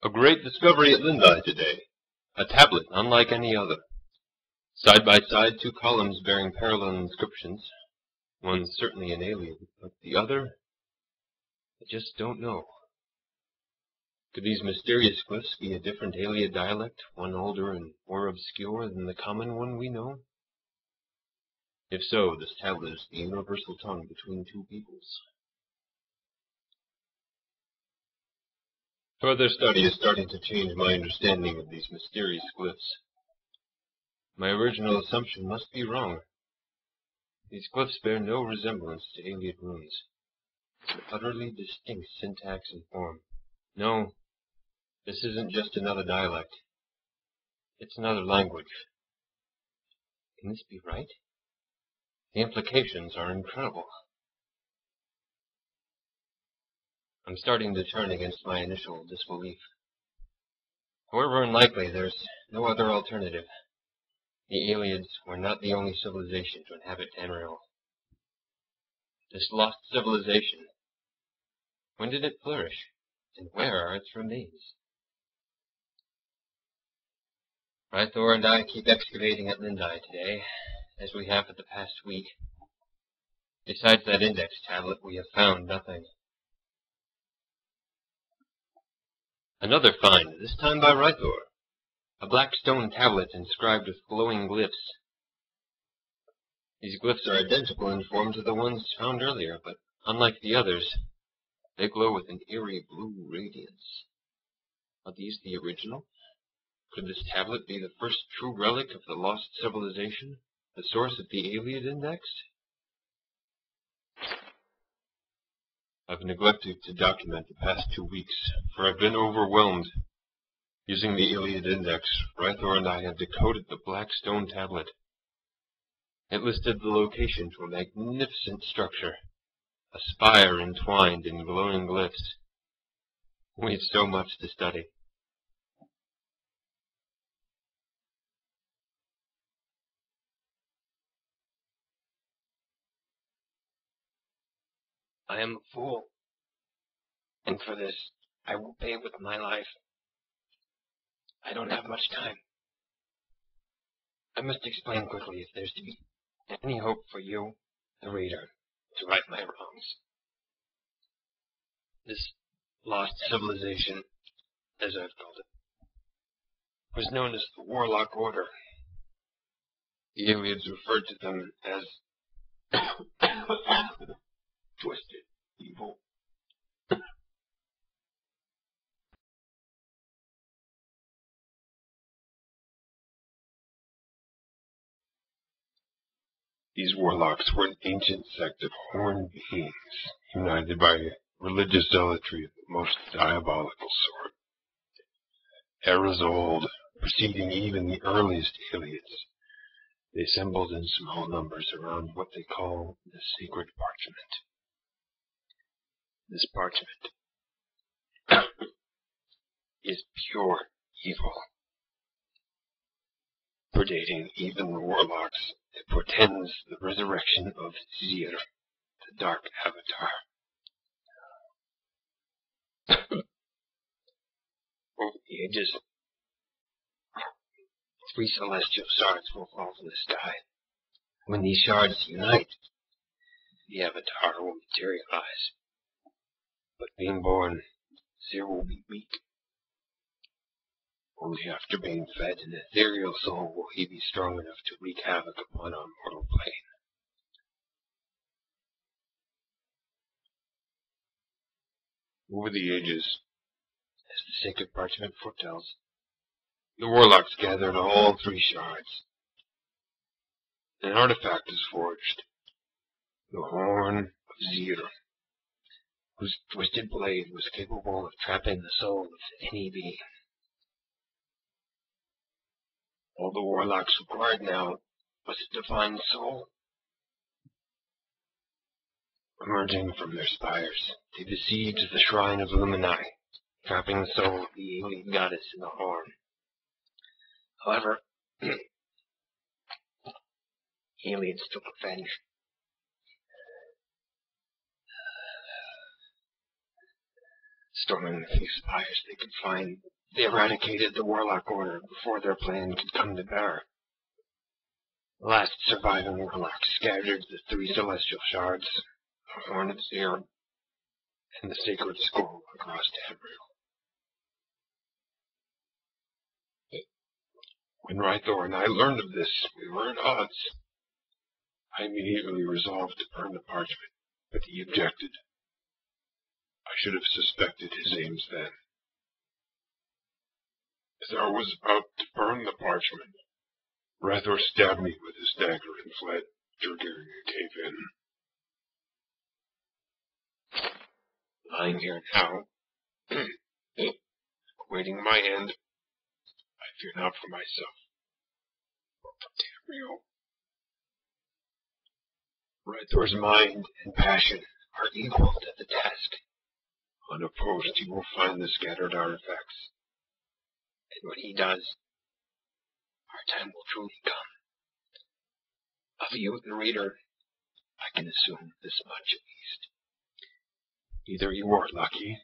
A great discovery at Lindi today. A tablet unlike any other. Side by side, two columns bearing parallel inscriptions. One certainly an alien, but the other, I just don't know. Could these mysterious glyphs be a different alien dialect, one older and more obscure than the common one we know? If so, this tablet is the universal tongue between two peoples. Further study is starting to change my understanding of these mysterious glyphs. My original assumption must be wrong. These glyphs bear no resemblance to alien runes. An utterly distinct syntax and form. No, this isn't just another dialect. It's another language. Can this be right? The implications are incredible. I'm starting to turn against my initial disbelief. However unlikely, there's no other alternative. The aliens were not the only civilization to inhabit Tamriel. This lost civilization, when did it flourish, and where are its remains? Rythor and I keep excavating at Lindi today, as we have for the past week. Besides that index tablet, we have found nothing. Another find, this time by Rythor. A black stone tablet inscribed with glowing glyphs. These glyphs are identical in form to the ones found earlier, but unlike the others, they glow with an eerie blue radiance. Are these the original? Could this tablet be the first true relic of the lost civilization, the source of the alien index? I've neglected to document the past 2 weeks, for I've been overwhelmed. Using the alien index, Rythor and I have decoded the black stone tablet. It listed the location to a magnificent structure, a spire entwined in glowing glyphs. We have so much to study. I am a fool, and for this I will pay with my life. I don't have much time. I must explain quickly if there's to be any hope for you, the reader, to right my wrongs. This lost civilization, as I've called it, was known as the Warlock Order. The aliens referred to them as twisted evil. These warlocks were an ancient sect of horned beings, united by religious zealotry of the most diabolical sort. Eras old, preceding even the earliest aliens, they assembled in small numbers around what they call the sacred parchment. This parchment is pure evil. Predating even the warlocks, it portends the resurrection of Zir, the Dark Avatar. Over the ages, 3 celestial shards will fall from the sky. When these shards unite, the Avatar will materialize. But being born, Zir will be weak. Only after being fed an ethereal soul will he be strong enough to wreak havoc upon our mortal plane. Over the ages, as the sacred parchment foretells, the warlocks gathered all 3 shards. An artifact is forged, the Horn of Zir, whose twisted blade was capable of trapping the soul of any being. All the warlocks required now was a divine soul. Emerging from their spires, they besieged the shrine of Lumini, trapping the soul of the alien goddess in the horn. However, aliens took revenge. Storming the few spires they could find, They eradicated the Warlock Order before their plan could come to bear. The last surviving Warlock scattered the 3 celestial shards, the Horn of Zero, and the Sacred Scroll across Tamriel. When Rythor and I learned of this, we were at odds. I immediately resolved to burn the parchment, but he objected. I should have suspected his aims then. As I was about to burn the parchment, Rythor stabbed me with his dagger and fled, triggering a cave-in. Lying here now, awaiting my end, I fear not for myself, but for Tamriel. Rythor's mind and passion are equal to the task. Unopposed, he will find the scattered artifacts. And when he does, our time will truly come. Of you, the reader, I can assume this much at least. Either you are lucky,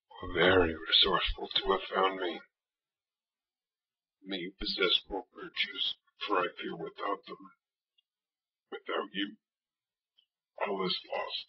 or very resourceful to have found me. May you possess both virtues, for I fear without them. Without you, all is lost.